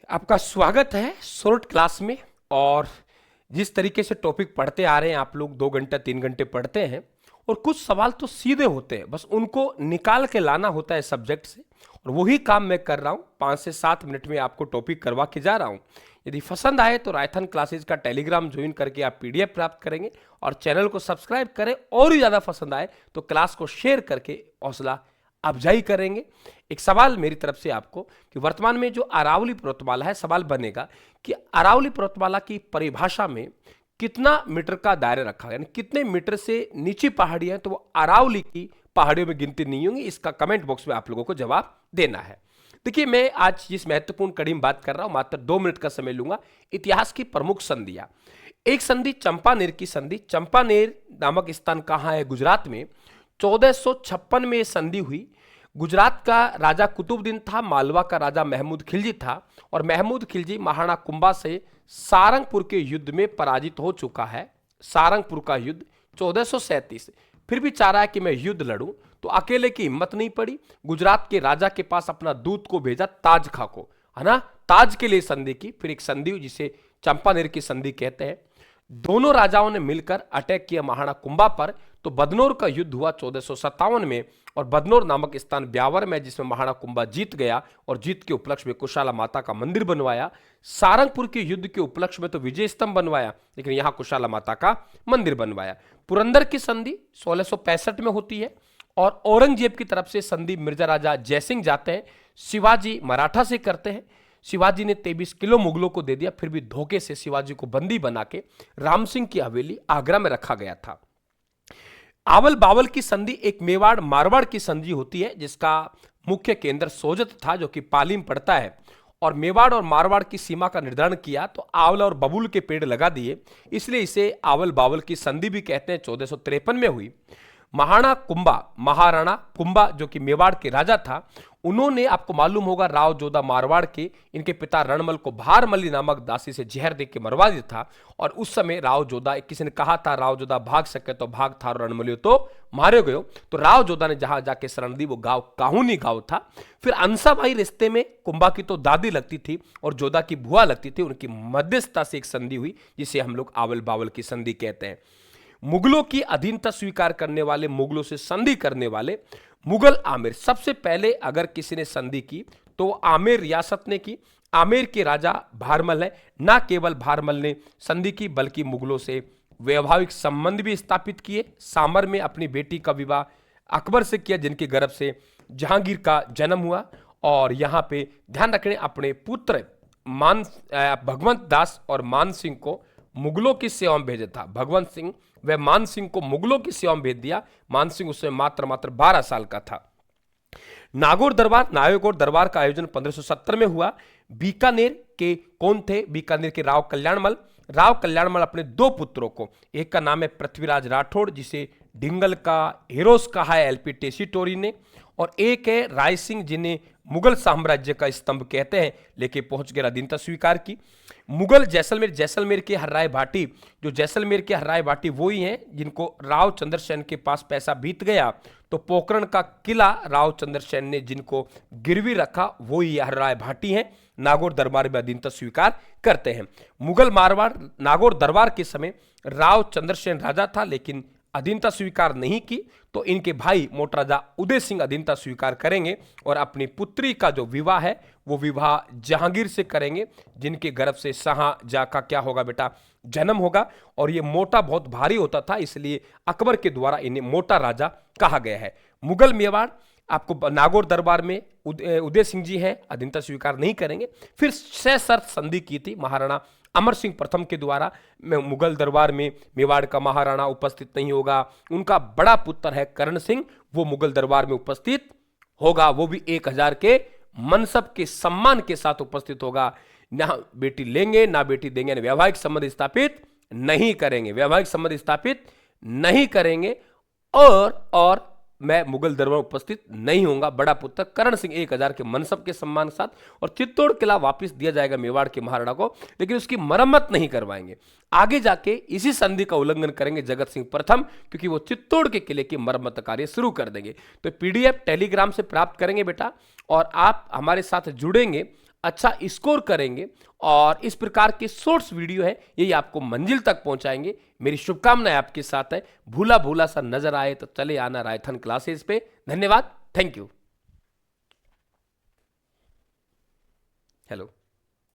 आपका स्वागत है शॉर्ट क्लास में। और जिस तरीके से टॉपिक पढ़ते आ रहे हैं आप लोग 2 घंटा 3 घंटे पढ़ते हैं और कुछ सवाल तो सीधे होते हैं, बस उनको निकाल के लाना होता है सब्जेक्ट से। और वही काम मैं कर रहा हूँ, 5 से 7 मिनट में आपको टॉपिक करवा के जा रहा हूँ। यदि पसंद आए तो रायथन क्लासेज का टेलीग्राम ज्वाइन करके आप पीडीएफ प्राप्त करेंगे और चैनल को सब्सक्राइब करें। और ही ज़्यादा पसंद आए तो क्लास को शेयर करके हौसला अफजाई करेंगे। एक सवाल मेरी तरफ से आपको कि वर्तमान में जो अरावली पर्वतमाला है, सवाल बनेगा कि अरावली पर्वतमाला की परिभाषा में कितना मीटर का दायरा रखा है, यानी कितने मीटर से नीचे पहाड़ियां हैं तो वो अरावली की पहाड़ियों में गिनती नहीं होंगी। इसका कमेंट बॉक्स में आप लोगों को जवाब देना है। देखिए, मैं आज जिस महत्वपूर्ण कड़ी में बात कर रहा हूं, मात्र 2 मिनट का समय लूंगा। इतिहास की प्रमुख संधियां। एक संधि चंपानेर की संधि। चंपानेर नामक स्थान कहां है? गुजरात में। 1456 में यह संधि हुई। गुजरात का राजा कुतुबुद्दीन था, मालवा का राजा महमूद खिलजी था और महमूद खिलजी महाराणा कुंभा से सारंगपुर के युद्ध में पराजित हो चुका है। सारंगपुर का युद्ध 1437। फिर भी चाह रहा है कि मैं युद्ध लड़ूं, तो अकेले की हिम्मत नहीं पड़ी। गुजरात के राजा के पास अपना दूत को भेजा, ताज खां को, है ना। ताज के लिए संधि की। फिर एक संधि हुई जिसे चंपानेर की संधि कहते हैं। दोनों राजाओं ने मिलकर अटैक किया महाराणा कुंभा पर। तो बदनौर का युद्ध हुआ 1457 में और बदनौर नामक स्थान ब्यावर में, जिसमें महाराणा कुंभा जीत गया और जीत के उपलक्ष्य में कुशाला माता का मंदिर बनवाया। सारंगपुर के युद्ध के उपलक्ष्य में तो विजय स्तंभ बनवाया, लेकिन यहां कुशाला माता का मंदिर बनवाया। पुरंदर की संधि 1665 में होती है और औरंगजेब की तरफ से संधि मिर्जा राजा जयसिंह जाते हैं, शिवाजी मराठा से करते हैं। शिवाजी ने 23 किलो मुगलों को दे दिया, फिर भी धोखे से शिवाजी को बंदी बना के राम सिंह की हवेली आगरा में रखा गया था। आवल बावल की संधि एक मेवाड़ मारवाड़ की संधि होती है, जिसका मुख्य केंद्र सोजत था, जो कि पाली में पड़ता है। और मेवाड़ और मारवाड़ की सीमा का निर्धारण किया तो आवल और बबूल के पेड़ लगा दिए, इसलिए इसे आवल बावल की संधि भी कहते हैं। 1453 में हुई। महाराणा कुंभा जो कि मेवाड़ के राजा था, उन्होंने, आपको मालूम होगा, राव जोधा मारवाड़ के, इनके पिता रणमल को भारमली नामक दासी से जहर दे के मरवा दिया था। और उस समय राव जोधा, किसी ने कहा था राव जोधा भाग सके तो भाग, था रणमलियो तो मारे गयो। तो राव जोधा ने जहां जाके शरण दी वो गांव काहुनी गांव था। फिर अंसाबाई रिश्ते में कुंभा की तो दादी लगती थी और जोधा की बुआ लगती थी, उनकी मध्यस्थता से एक संधि हुई जिसे हम लोग आवल बावल की संधि कहते हैं। मुगलों की अधीनता स्वीकार करने वाले, मुगलों से संधि करने वाले मुगल आमिर। सबसे पहले अगर किसी ने संधि की तो आमेर रियासत ने की। आमेर के राजा भारमल है। ना केवल भारमल ने संधि की बल्कि मुगलों से वैवाहिक संबंध भी स्थापित किए। सामर में अपनी बेटी का विवाह अकबर से किया, जिनके गर्भ से जहांगीर का जन्म हुआ। और यहां पे ध्यान रखने, अपने पुत्र भगवंत दास और मान सिंह को मुगलों की सेवा में भेजा था। भगवंत सिंह व मान सिंह को मुगलों की सेवा में भेज दिया। मान सिंह उसमें मात्र 12 साल का था। नागौर दरबार का आयोजन 1570 में हुआ। बीकानेर के कौन थे? बीकानेर के राव कल्याणमल। राव कल्याणमल अपने 2 पुत्रों को, एक का नाम है पृथ्वीराज राठौड़, जिसे ढिंगल का हीरोस कहा है एलपी टेसीटोरी ने, और एक है राय सिंह, जिन्हें मुगल साम्राज्य का स्तंभ कहते हैं, लेके पहुंच गए, अधीनता स्वीकार की। मुगल जैसलमेर के हर्राय भाटी, जो जैसलमेर के हर्राय भाटी वही हैं जिनको राव चंद्रसेन के पास पैसा बीत गया तो पोखरण का किला राव चंद्रसेन ने जिनको गिरवी रखा, वही हर्राय भाटी हैं। नागौर दरबार में अधीनता स्वीकार करते हैं। मुगल मारवाड़ नागौर दरबार के समय राव चंद्रसेन राजा था, लेकिन अधीनता स्वीकार नहीं की, तो इनके भाई मोटा राजा उदय सिंह अधीनता स्वीकार करेंगे और अपनी पुत्री का जो विवाह है वो विवाह जहांगीर से करेंगे, जिनके गर्भ से शाहजहां का क्या होगा बेटा, जन्म होगा। और ये मोटा बहुत भारी होता था, इसलिए अकबर के द्वारा इन्हें मोटा राजा कहा गया है। मुगल मेवाड़, आपको नागौर दरबार में उदय सिंह जी हैं, अधीनता स्वीकार नहीं करेंगे। फिर सशर्त संधि की थी महाराणा अमर सिंह प्रथम के द्वारा। मुगल दरबार में मेवाड़ का महाराणा उपस्थित नहीं होगा, उनका बड़ा पुत्र है करण सिंह, वो मुगल दरबार में उपस्थित होगा। वो भी 1000 के मनसब के सम्मान के साथ उपस्थित होगा। ना बेटी लेंगे ना बेटी देंगे, वैवाहिक संबंध स्थापित नहीं करेंगे, वैवाहिक संबंध स्थापित नहीं करेंगे। और मैं मुगल दरबार में उपस्थित नहीं होऊंगा। बड़ा पुत्र करण सिंह 1000 के मनसब के सम्मान के साथ। और चित्तौड़ किला वापस दिया जाएगा मेवाड़ के महाराणा को, लेकिन उसकी मरम्मत नहीं करवाएंगे। आगे जाके इसी संधि का उल्लंघन करेंगे जगत सिंह प्रथम, क्योंकि वो चित्तौड़ के किले की मरम्मत कार्य शुरू कर देंगे। तो पीडीएफ टेलीग्राम से प्राप्त करेंगे बेटा, और आप हमारे साथ जुड़ेंगे अच्छा स्कोर करेंगे और इस प्रकार के शॉर्ट्स वीडियो है यही आपको मंजिल तक पहुंचाएंगे। मेरी शुभकामनाएं आपके साथ है। भूला भूला सा नजर आए तो चले आना रायथन क्लासेस पे। धन्यवाद। Thank you. हेलो।